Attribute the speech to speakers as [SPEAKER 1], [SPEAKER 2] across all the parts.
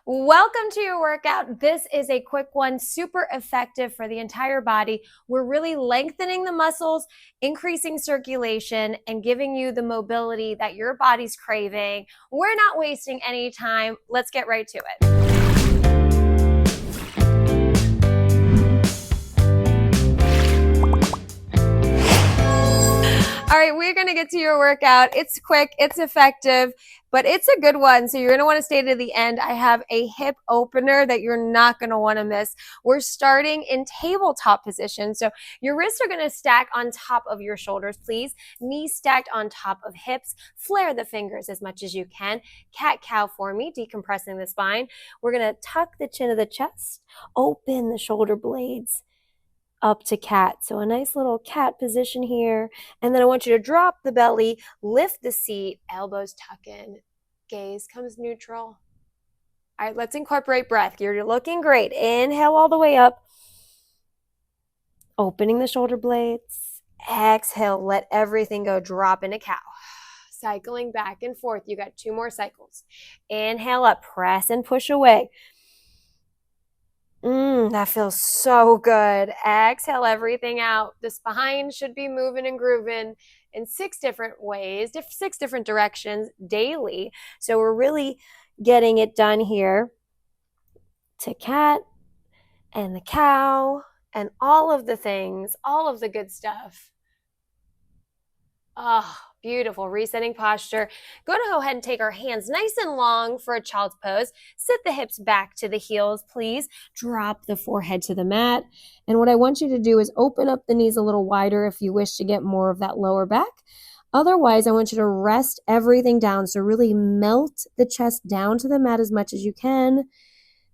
[SPEAKER 1] Welcome to your workout. This is a quick one, super effective for the entire body. We're really lengthening the muscles, increasing circulation, and giving you the mobility that your body's craving. We're not wasting any time. Let's get right to it. All right, we're going to get to your workout. It's quick, it's effective, but it's a good one. So you're going to want to stay to the end. I have a hip opener that you're not going to want to miss. We're starting in tabletop position. So your wrists are going to stack on top of your shoulders, please. Knees stacked on top of hips. Flare the fingers as much as you can. Cat-cow for me, decompressing the spine. We're going to tuck the chin of the chest, open the shoulder blades up to cat. So a nice little cat position here. And then I want you to drop the belly, lift the seat, elbows tuck in, gaze comes neutral. All right, let's incorporate breath. You're looking great. Inhale all the way up, opening the shoulder blades. Exhale, let everything go, drop into cow. Cycling back and forth. You got 2 more cycles. Inhale up, press and push away. That feels so good. Exhale everything out. The spine should be moving and grooving in 6 different ways, 6 different directions daily. So we're really getting it done here to cat and the cow and all of the things, all of the good stuff. Oh, beautiful. Resetting posture. Go ahead and take our hands nice and long for a child's pose. Sit the hips back to the heels, please. Drop the forehead to the mat. And what I want you to do is open up the knees a little wider if you wish to get more of that lower back. Otherwise, I want you to rest everything down. So really melt the chest down to the mat as much as you can.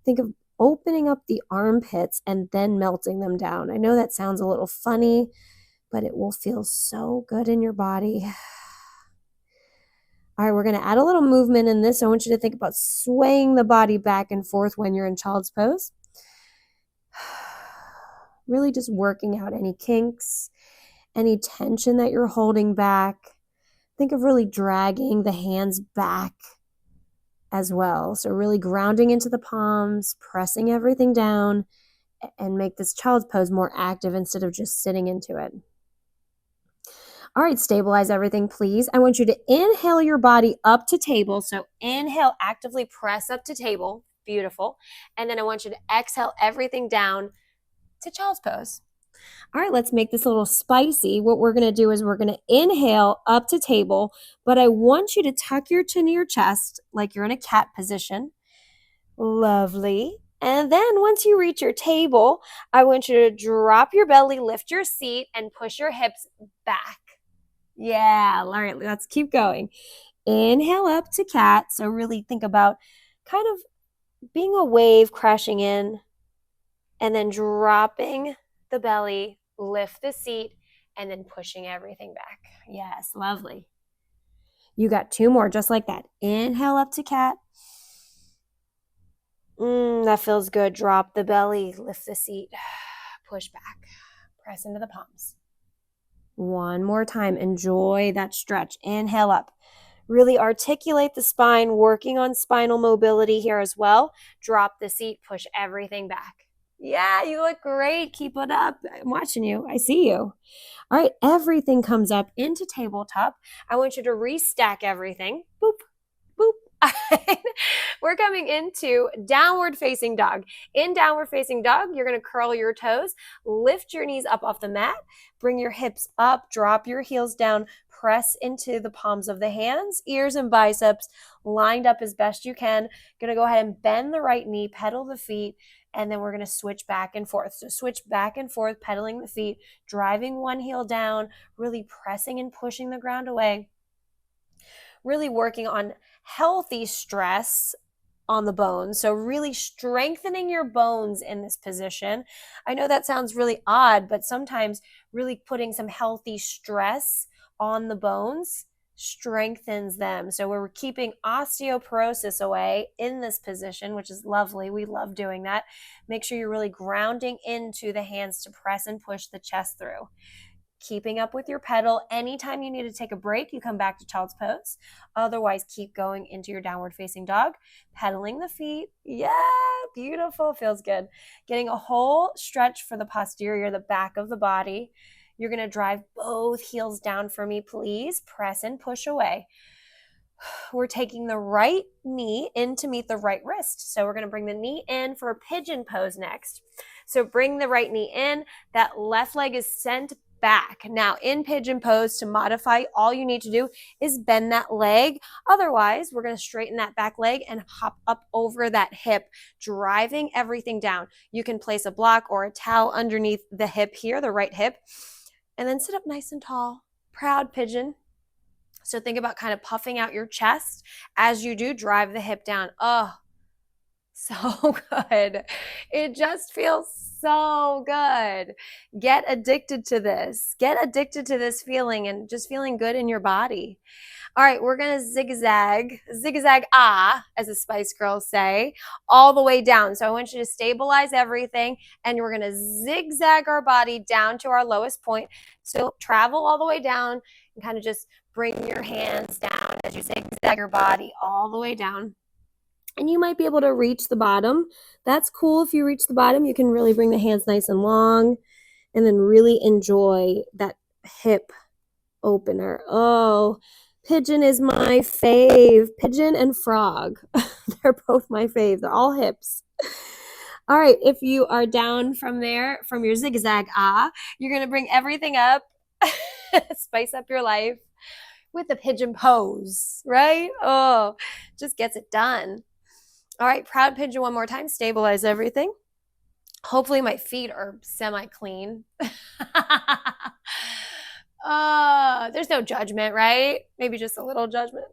[SPEAKER 1] Think of opening up the armpits and then melting them down. I know that sounds a little funny, but it will feel so good in your body. All right, we're going to add a little movement in this. I want you to think about swaying the body back and forth when you're in child's pose. Really just working out any kinks, any tension that you're holding back. Think of really dragging the hands back as well. So really grounding into the palms, pressing everything down, and make this child's pose more active instead of just sitting into it. All right, stabilize everything, please. I want you to inhale your body up to table. So inhale, actively press up to table. Beautiful. And then I want you to exhale everything down to child's pose. All right, let's make this a little spicy. What we're going to do is we're going to inhale up to table, but I want you to tuck your chin to your chest like you're in a cat position. Lovely. And then once you reach your table, I want you to drop your belly, lift your seat, and push your hips back. Yeah, all right, let's keep going. Inhale up to cat. So really think about kind of being a wave crashing in and then dropping the belly, lift the seat, and then pushing everything back. Yes, lovely. You got 2 more just like that. Inhale up to cat. That feels good. Drop the belly, lift the seat, push back, press into the palms. 1 more time. Enjoy that stretch. Inhale up. Really articulate the spine, working on spinal mobility here as well. Drop the seat, push everything back. Yeah, you look great. Keep it up. I'm watching you. I see you. All right, everything comes up into tabletop. I want you to restack everything. Boop, boop. We're coming into downward facing dog. In downward facing dog, you're going to curl your toes, lift your knees up off the mat, bring your hips up, drop your heels down, press into the palms of the hands, ears and biceps lined up as best you can. Going to go ahead and bend the right knee, pedal the feet, and then we're going to switch back and forth. So switch back and forth, pedaling the feet, driving one heel down, really pressing and pushing the ground away. Really working on healthy stress on the bones. So really strengthening your bones in this position. I know that sounds really odd, but sometimes really putting some healthy stress on the bones strengthens them. So we're keeping osteoporosis away in this position, which is lovely. We love doing that. Make sure you're really grounding into the hands to press and push the chest through. keeping up with your pedal. Anytime you need to take a break, you come back to child's pose. Otherwise, keep going into your downward facing dog, pedaling the feet. Yeah, beautiful. Feels good. Getting a whole stretch for the posterior, the back of the body. You're going to drive both heels down for me, please. Press and push away. We're taking the right knee in to meet the right wrist. So we're going to bring the knee in for a pigeon pose next. So bring the right knee in. That left leg is sent back. Now in pigeon pose, to modify, all you need to do is bend that leg. Otherwise, we're going to straighten that back leg and hop up over that hip, driving everything down. You can place a block or a towel underneath the hip here, the right hip, and then sit up nice and tall. Proud pigeon. So think about kind of puffing out your chest as you do. Drive the hip down. Oh, so good. It just feels so good. Get addicted to this. Get addicted to this feeling and just feeling good in your body. All right, we're going to zigzag as the Spice Girls say, all the way down. So I want you to stabilize everything, and we're going to zigzag our body down to our lowest point. So travel all the way down and kind of just bring your hands down as you zigzag your body all the way down. And you might be able to reach the bottom. That's cool. If you reach the bottom, you can really bring the hands nice and long and then really enjoy that hip opener. Oh, pigeon is my fave. Pigeon and frog. They're both my fave. They're all hips. All right, if you are down from there, from your zigzag you're going to bring everything up, spice up your life with the pigeon pose, right? Oh, just gets it done. All right, proud pigeon one more time. Stabilize everything. Hopefully my feet are semi-clean. There's no judgment, right? Maybe just a little judgment.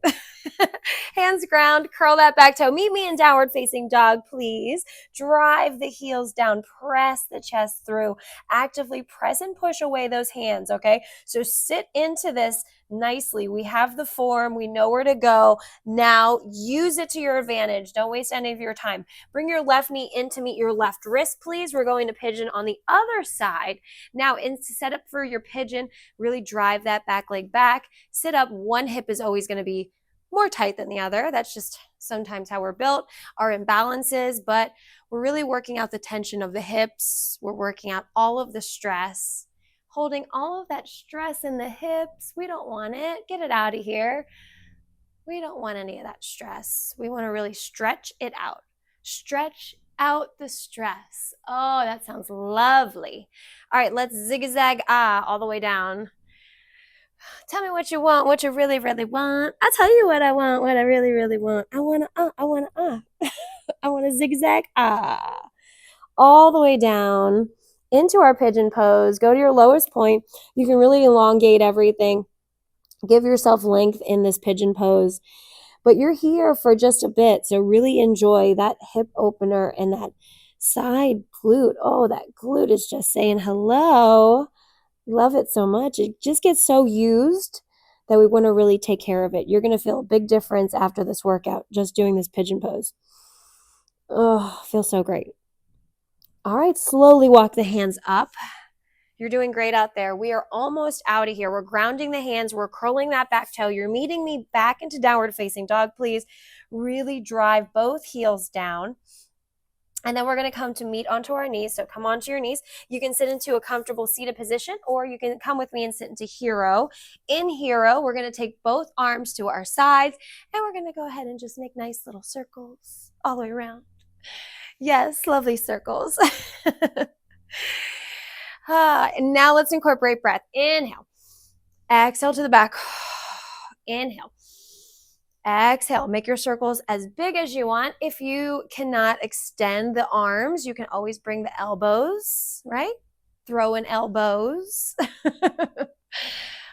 [SPEAKER 1] Hands ground, curl that back toe. Meet me in downward facing dog, please. Drive the heels down, press the chest through. Actively press and push away those hands, okay? So sit into this nicely. We have the form. We know where to go. Now use it to your advantage. Don't waste any of your time. Bring your left knee in to meet your left wrist, please. We're going to pigeon on the other side. Now, in set up for your pigeon, really drive that back leg back. Sit up. One hip is always going to be more tight than the other. That's just sometimes how we're built, our imbalances, but we're really working out the tension of the hips. We're working out all of the stress, holding all of that stress in the hips. We don't want it. Get it out of here. We don't want any of that stress. We want to really stretch it out. Stretch out the stress. Oh, that sounds lovely. All right, let's zigzag all the way down. Tell me what you want, what you really, really want. I'll tell you what I want, what I really, really want. I want to zigzag all the way down into our pigeon pose. Go to your lowest point. You can really elongate everything. Give yourself length in this pigeon pose. But you're here for just a bit, so really enjoy that hip opener and that side glute. Oh, that glute is just saying hello. Love it so much. It just gets so used that we want to really take care of it. You're going to feel a big difference after this workout just doing this pigeon pose. Oh, feels so great. All right, slowly walk the hands up. You're doing great out there. We are almost out of here. We're grounding the hands. We're curling that back toe. You're meeting me back into downward facing dog, please. Really drive both heels down. And then we're going to come to meet onto our knees. So come onto your knees. You can sit into a comfortable seated position, or you can come with me and sit into hero. In hero, we're going to take both arms to our sides, and we're going to go ahead and just make nice little circles all the way around. Yes, lovely circles. And now let's incorporate breath. Inhale. Exhale to the back. Inhale. Exhale. Make your circles as big as you want. If you cannot extend the arms, you can always bring the elbows, right? Throw in elbows.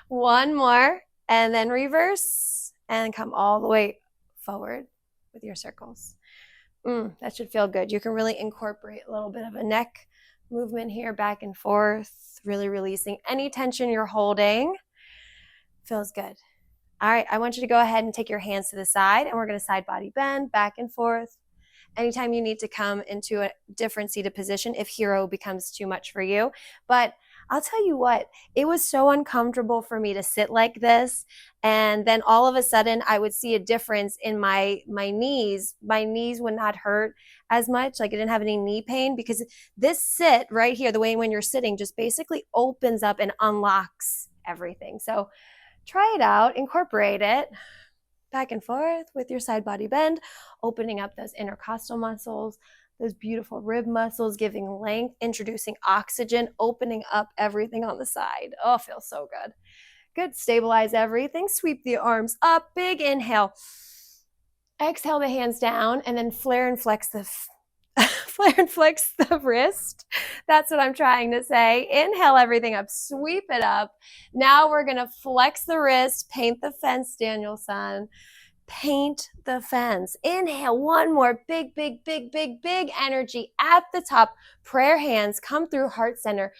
[SPEAKER 1] One more, and then reverse, and come all the way forward with your circles. That should feel good. You can really incorporate a little bit of a neck movement here, back and forth, really releasing any tension you're holding. Feels good. All right, I want you to go ahead and take your hands to the side, and we're going to side body bend back and forth. Anytime you need to come into a different seated position if hero becomes too much for you. But I'll tell you what, it was so uncomfortable for me to sit like this. And then all of a sudden I would see a difference in my knees. My knees would not hurt as much. Like I didn't have any knee pain because this sit right here, the way when you're sitting just basically opens up and unlocks everything. So try it out, incorporate it back and forth with your side body bend, opening up those intercostal muscles, those beautiful rib muscles, giving length, introducing oxygen, opening up everything on the side. Oh, it feels so good. Good. Stabilize everything. Sweep the arms up. Big inhale. Exhale the hands down and then flare and flex the flare and flex the wrist. That's what I'm trying to say. Inhale everything up, sweep it up. Now we're going to flex the wrist, paint the fence, Daniel-san. Paint the fence. Inhale, one more. Big, big, big, big, big energy at the top. Prayer hands come through heart center.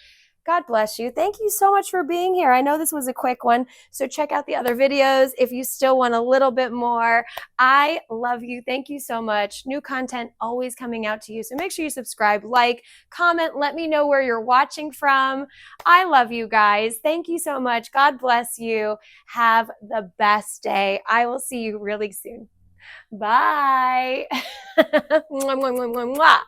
[SPEAKER 1] God bless you. Thank you so much for being here. I know this was a quick one, so check out the other videos if you still want a little bit more. I love you. Thank you so much. New content always coming out to you, so make sure you subscribe, like, comment, let me know where you're watching from. I love you guys. Thank you so much. God bless you. Have the best day. I will see you really soon. Bye. Mwah, mwah, mwah, mwah, mwah.